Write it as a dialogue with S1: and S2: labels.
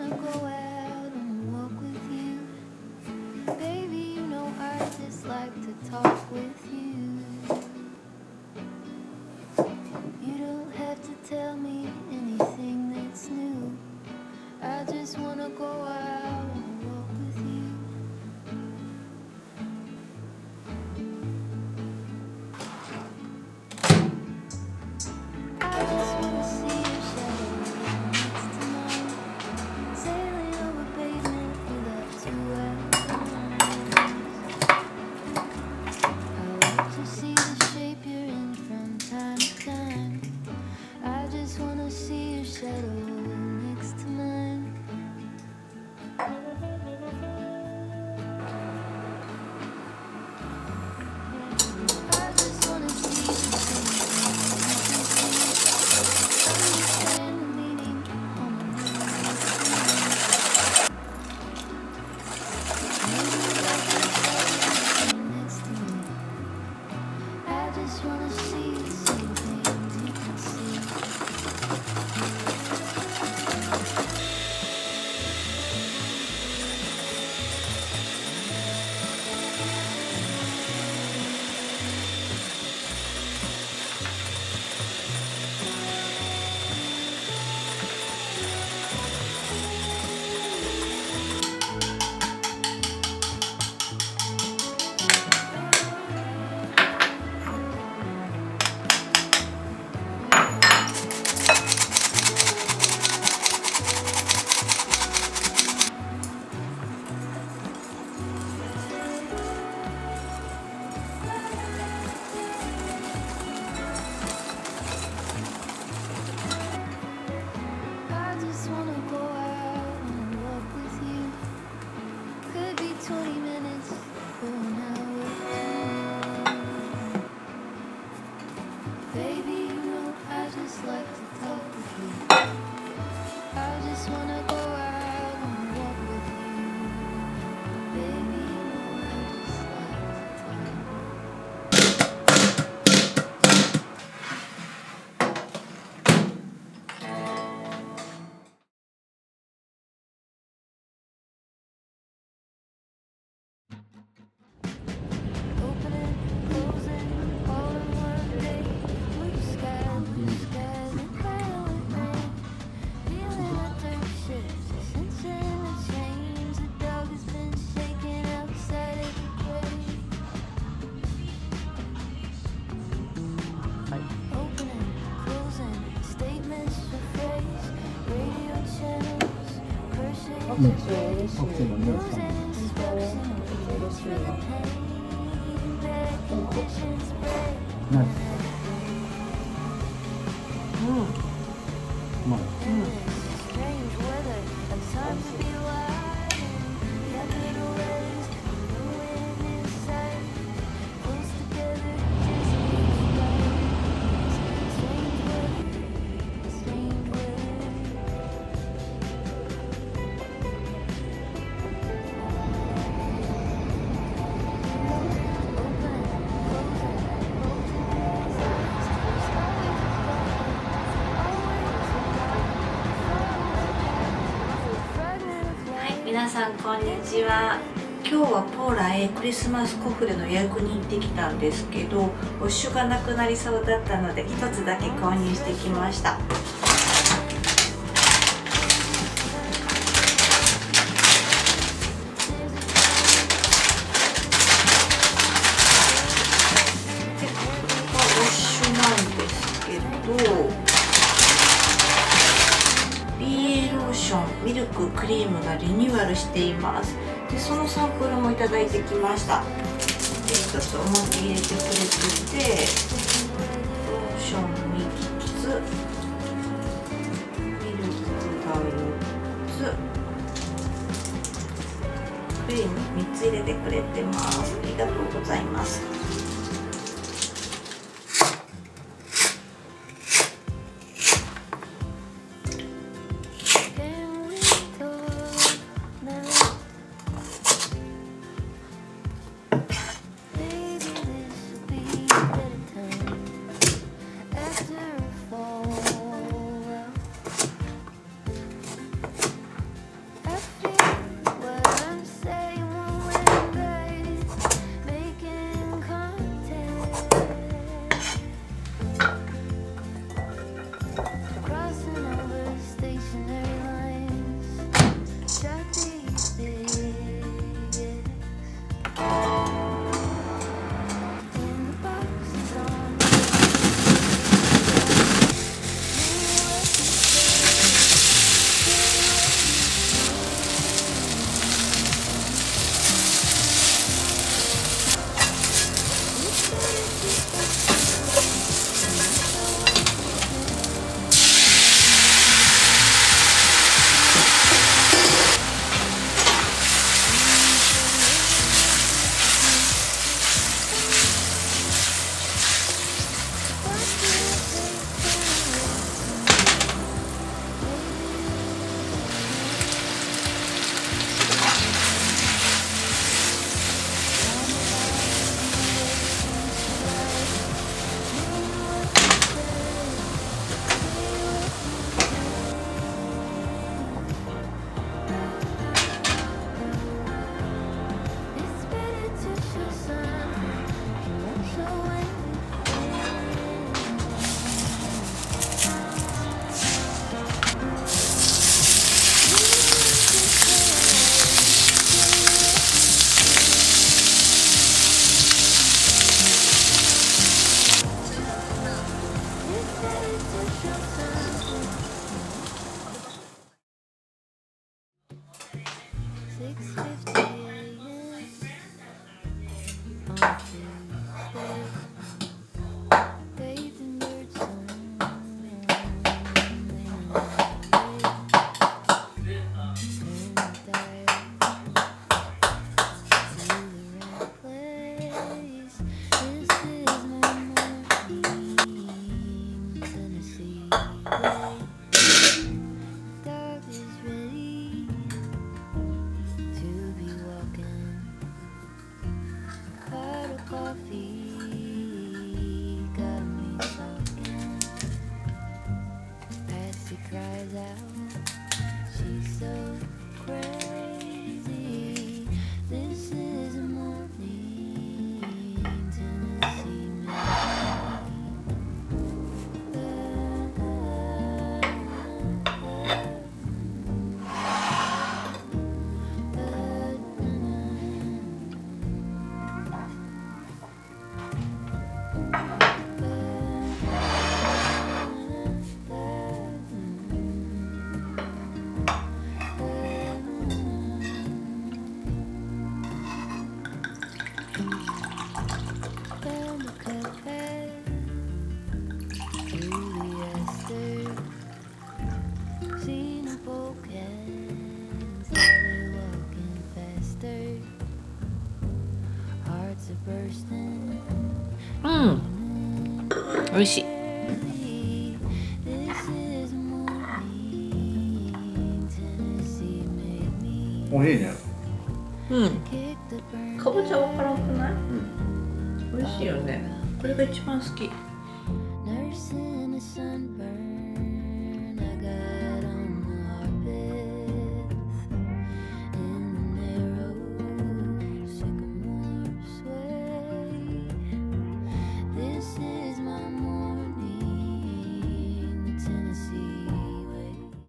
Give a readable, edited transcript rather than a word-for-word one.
S1: wanna go out and walk with you. Baby, you know I just like to talk with you. You don't have to tell me anything that's new. I just wanna go out and walk with you. I just wanna see your shadow next to mine, sailing over pavement without 2 hours. I like to see the shape you're in from time to time. I just wanna see your shadow next to mine. I just wanna see the understand the meaning on the next to me. I just wanna see the same things you can see. I just wanna go out and walk with you. Could be 20 minutes or an hour. Baby, you know I just like to talk with you. I just wanna go out and walk with you. Baby, you know I just like to talk. Opening, closing, all in one day. Blue skies, and violet rain. Feeling the dirt shifts, sensing the change. The dog has been shaking outside of the grave. Opening, closing, statements to phrase. Radio channels, curses, losing instructions for the pain. Bad conditions break.
S2: うまい。
S1: Strange weather, a time to be wild. Capital letters, no end in sight. Close together, just keep right. Strange weather, strange weather. Open, closing, both eyes,
S3: はい、皆さんこんにちは。今日はポーラへクリスマスコフレの予約に行ってきたんですけど、ウォッシュがなくなりそうだったので一つだけ購入してきました。で、これがウォッシュなんですけど、BA ローションミルククリームがリニューアルしています。で、そのサンプルもいただいてきました。で、ちょっと思いっきり入れてくれてて、ローション3つ、ミルクが4つ、クリーム3つ入れてくれてます。ありがとうございます。美味しい。
S2: おいしいね。
S3: うん。かぼちゃわからんくない？美味しいよね。これが一番好き。
S1: Nursing a sunburn, I got